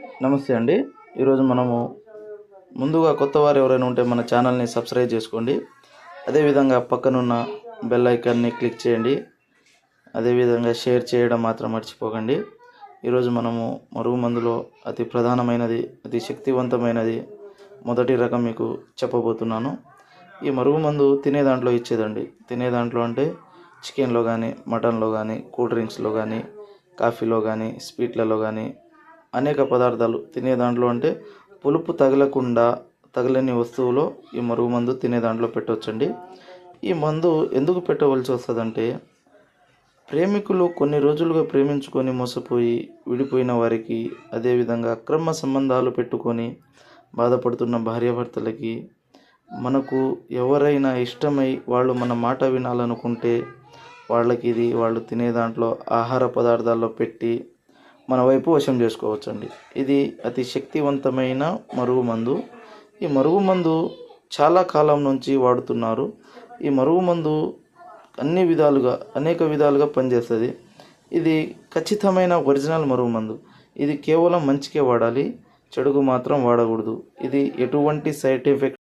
నమస్తే అండి. ఈరోజు మనము ముందుగా కొత్త వారు ఎవరైనా ఉంటే మన ఛానల్ని సబ్స్క్రైబ్ చేసుకోండి. అదేవిధంగా పక్కనున్న బెల్ ఐకాన్ని క్లిక్ చేయండి. అదేవిధంగా షేర్ చేయడం మాత్రం మర్చిపోకండి. ఈరోజు మనము మరుగుమందులో అతి ప్రధానమైనది, అతి శక్తివంతమైనది మొదటి రకం మీకు చెప్పబోతున్నాను. ఈ మరుగుమందు తినే దాంట్లో ఇచ్చేదండి. తినే దాంట్లో అంటే చికెన్లో కానీ, మటన్లో కానీ, కూల్ డ్రింక్స్లో కానీ, కాఫీలో కానీ, స్వీట్లలో కానీ అనేక పదార్థాలు తినే దాంట్లో అంటే పులుపు తగలని వస్తువులో ఈ మరుగుమందు తినే దాంట్లో పెట్టవచ్చండి. ఈ మందు ఎందుకు పెట్టవలసి వస్తుందంటే, ప్రేమికులు కొన్ని రోజులుగా ప్రేమించుకొని మోసపోయి విడిపోయిన వారికి, అదేవిధంగా అక్రమ సంబంధాలు పెట్టుకొని బాధపడుతున్న భార్యాభర్తలకి, మనకు ఎవరైనా ఇష్టమై వాళ్ళు మన మాట వినాలనుకుంటే వాళ్ళు తినే దాంట్లో ఆహార పదార్థాల్లో పెట్టి మన వైపు వశం చేసుకోవచ్చండి. ఇది అతి శక్తివంతమైన మరుగుమందు. ఈ మరుగుమందు చాలా కాలం నుంచి వాడుతున్నారు. ఈ మరుగుమందు అనేక విధాలుగా పనిచేస్తుంది. ఇది ఖచ్చితమైన ఒరిజినల్ మరుగుమందు. ఇది కేవలం మంచికే వాడాలి, చెడుకు మాత్రం వాడకూడదు. ఇది ఎటువంటి సైడ్ ఎఫెక్ట్